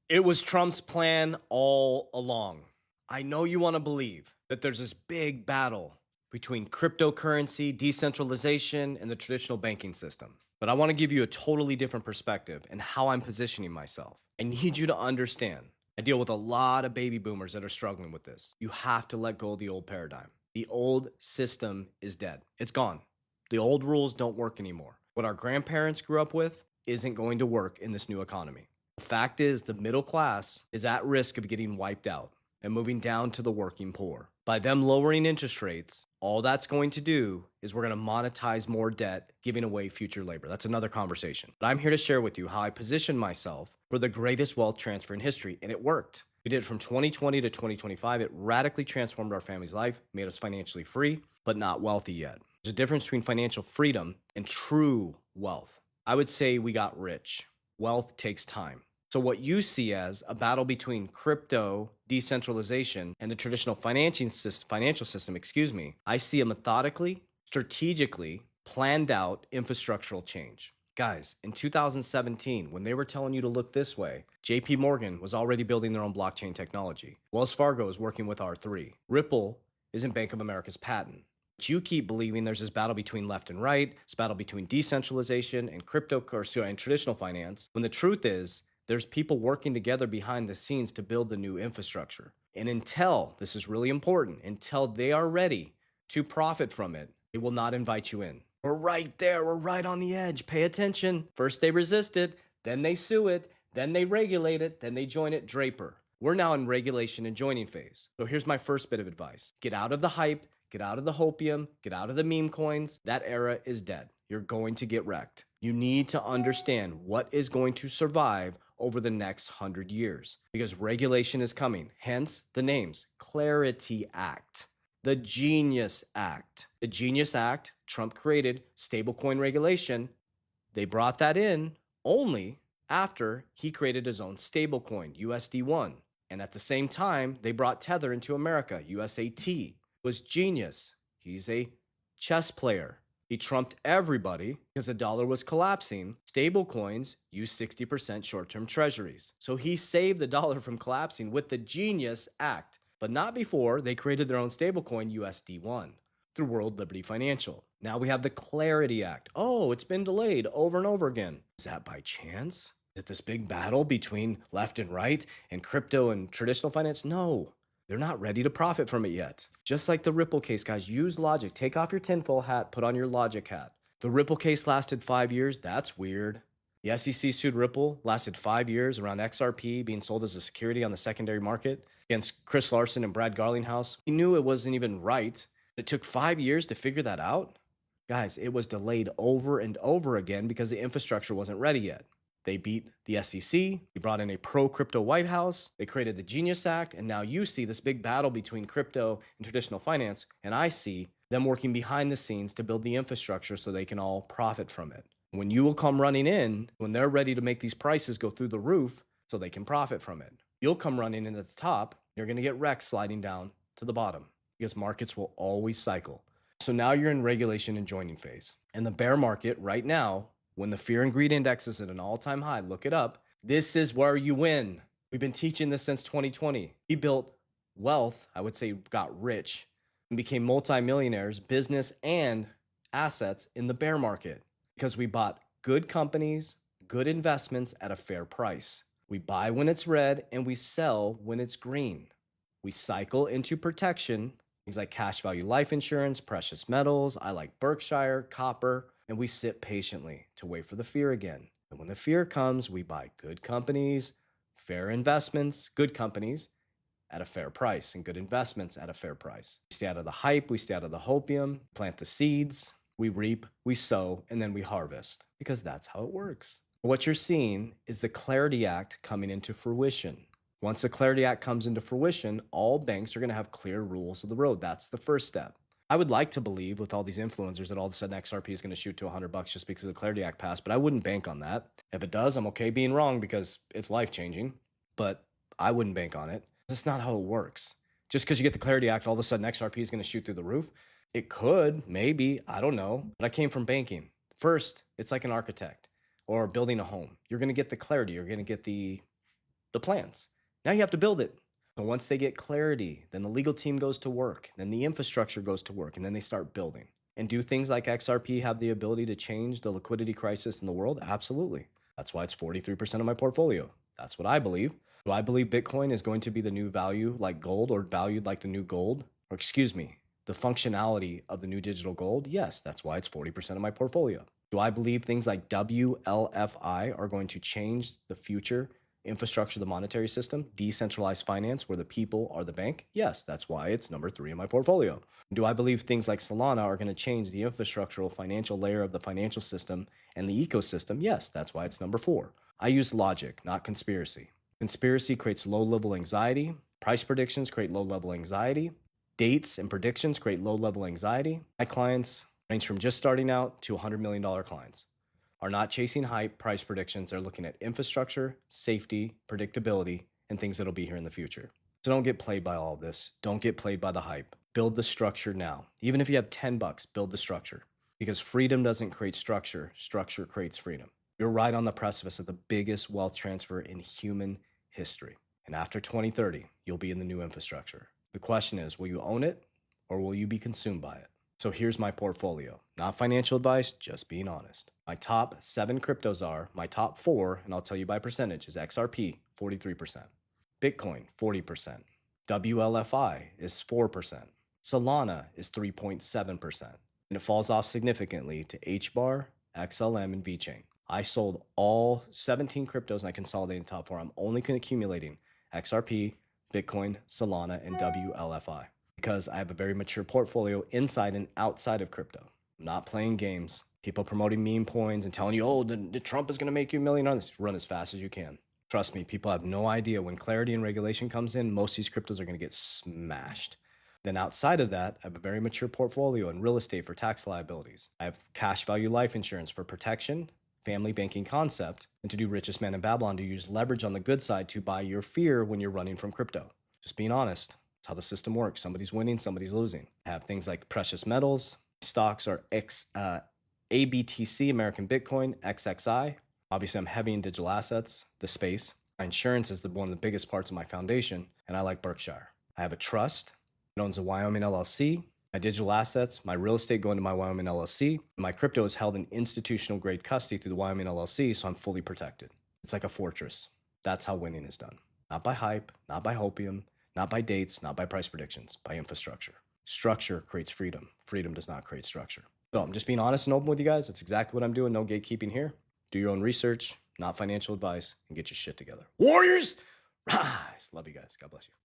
It was Trump's plan all along. I know you want to believe that there's this big battle between cryptocurrency, decentralization, and the traditional banking system. But I want to give you a totally different perspective and how I'm positioning myself. I need you to understand. I deal with a lot of baby boomers that are struggling with this. You have to let go of the old paradigm. The old system is dead. It's gone. The old rules don't work anymore. What our grandparents grew up with isn't going to work in this new economy. The fact is, the middle class is at risk of getting wiped out and moving down to the working poor. By them lowering interest rates, all that's going to do is we're going to monetize more debt, giving away future labor. That's another conversation. But I'm here to share with you how I position myself for the greatest wealth transfer in history, and it worked. We did it from 2020 to 2025. It radically transformed our family's life, made us financially free, but not wealthy yet. There's a difference between financial freedom and true wealth. I would say we got rich. Wealth takes time. So what you see as a battle between crypto, decentralization, and the traditional financial system, I see a methodically, strategically planned out infrastructural change. Guys, in 2017, when they were telling you to look this way, JP Morgan was already building their own blockchain technology. Wells Fargo is working with R3. Ripple is in Bank of America's patent. But you keep believing there's this battle between left and right, this battle between decentralization and and traditional finance, when the truth is, there's people working together behind the scenes to build the new infrastructure. And until, this is really important, until they are ready to profit from it, they will not invite you in. We're right there. We're right on the edge. Pay attention. First they resist it, then they sue it, then they regulate it, then they join it. Draper. We're now in regulation and joining phase. So here's my first bit of advice. Get out of the hype, get out of the hopium, get out of the meme coins. That era is dead. You're going to get wrecked. You need to understand what is going to survive over the next 100 years because regulation is coming. Hence the names Clarity Act, the Genius Act. The Genius Act, Trump created stablecoin regulation. They brought that in only after he created his own stablecoin, USD1. And at the same time, they brought Tether into America, USAT. It was genius. He's a chess player. He trumped everybody because the dollar was collapsing. Stablecoins use 60% short-term treasuries. So he saved the dollar from collapsing with the Genius Act, but not before they created their own stablecoin, USD1, through World Liberty Financial. Now we have the Clarity Act. Oh, it's been delayed over and over again. Is that by chance? Is it this big battle between left and right and crypto and traditional finance? No. They're not ready to profit from it yet. Just like the Ripple case, guys, use logic. Take off your tinfoil hat, put on your logic hat. The Ripple case lasted 5 years. That's weird. The SEC sued Ripple, lasted 5 years around XRP being sold as a security on the secondary market against Chris Larson and Brad Garlinghouse. He knew it wasn't even right. It took 5 years to figure that out. Guys, it was delayed over and over again because the infrastructure wasn't ready yet. They beat the SEC. He brought in a pro-crypto White House. They created the Genius Act. And now you see this big battle between crypto and traditional finance. And I see them working behind the scenes to build the infrastructure so they can all profit from it. When you will come running in, when they're ready to make these prices go through the roof so they can profit from it, you'll come running in at the top. You're going to get wrecked sliding down to the bottom because markets will always cycle. So now you're in regulation and joining phase. And the bear market right now, when the fear and greed index is at an all-time high, look it up. This is where you win. We've been teaching this since 2020. We built wealth, I would say got rich, and became multimillionaires, business and assets in the bear market because we bought good companies, good investments at a fair price. We buy when it's red and we sell when it's green. We cycle into protection, things like cash value life insurance, precious metals. I like Berkshire, copper. And we sit patiently to wait for the fear again. And when the fear comes, we buy good companies, fair investments, good companies at a fair price, and good investments at a fair price. We stay out of the hype, we stay out of the hopium, plant the seeds, we reap, we sow, and then we harvest, because that's how it works. What you're seeing is the Clarity Act coming into fruition. Once the Clarity Act comes into fruition, all banks are going to have clear rules of the road. That's the first step. I would like to believe with all these influencers that all of a sudden XRP is going to shoot to $100 just because the Clarity Act passed, but I wouldn't bank on that. If it does, I'm okay being wrong because it's life-changing, but I wouldn't bank on it. That's not how it works. Just because you get the Clarity Act, all of a sudden XRP is going to shoot through the roof. It could, maybe, I don't know, but I came from banking. First, it's like an architect or building a home. You're going to get the clarity. You're going to get the the plans. Now you have to build it. So once they get clarity, then the legal team goes to work, then the infrastructure goes to work, and then they start building. And do things like XRP have the ability to change the liquidity crisis in the world? Absolutely. That's why it's 43% of my portfolio. That's what I believe. Do I believe Bitcoin is going to be the new value like gold, or valued like the new gold? Or excuse me, the functionality of the new digital gold? Yes, that's why it's 40% of my portfolio. Do I believe things like WLFI are going to change the future infrastructure of the monetary system, decentralized finance, where the people are the bank? Yes, that's why it's number 3 in my portfolio. Do I believe things like Solana are going to change the infrastructural financial layer of the financial system and the ecosystem? Yes, that's why it's number 4. I use logic, not conspiracy. Conspiracy creates low-level anxiety. Price predictions create low-level anxiety. Dates and predictions create low-level anxiety. My clients range from just starting out to $100 million clients. Are not chasing hype price predictions. They're looking at infrastructure, safety, predictability, and things that'll be here in the future. So don't get played by all of this. Don't get played by the hype. Build the structure now. Even if you have 10 bucks, build the structure. Because freedom doesn't create structure, structure creates freedom. You're right on the precipice of the biggest wealth transfer in human history. And after 2030, you'll be in the new infrastructure. The question is, will you own it or will you be consumed by it? So here's my portfolio. Not financial advice, just being honest. My top 7 cryptos are, my top 4, and I'll tell you by percentage, is XRP, 43%. Bitcoin, 40%. WLFI is 4%. Solana is 3.7%. And it falls off significantly to HBAR, XLM, and VeChain. I sold all 17 cryptos and I consolidated the top 4. I'm only accumulating XRP, Bitcoin, Solana, and WLFI because I have a very mature portfolio inside and outside of crypto. I'm not playing games. People promoting meme coins and telling you, oh, the Trump is going to make you a million dollars. Run as fast as you can. Trust me, people have no idea. When clarity and regulation comes in, most of these cryptos are going to get smashed. Then outside of that, I have a very mature portfolio in real estate for tax liabilities. I have cash value life insurance for protection, family banking concept, and to do richest man in Babylon, to use leverage on the good side to buy your fear when you're running from crypto. Just being honest. That's how the system works. Somebody's winning, somebody's losing. I have things like precious metals. Stocks are ABTC, American Bitcoin, XXI. Obviously, I'm heavy in digital assets, the space. My insurance is one of the biggest parts of my foundation, and I like Berkshire. I have a trust. It owns a Wyoming LLC. My digital assets, my real estate go into my Wyoming LLC. My crypto is held in institutional grade custody through the Wyoming LLC, so I'm fully protected. It's like a fortress. That's how winning is done. Not by hype, not by hopium, not by dates, not by price predictions, by infrastructure. Structure creates freedom. Freedom does not create structure. So I'm just being honest and open with you guys. That's exactly what I'm doing. No gatekeeping here. Do your own research, not financial advice, and get your shit together. Warriors, rise. Love you guys. God bless you.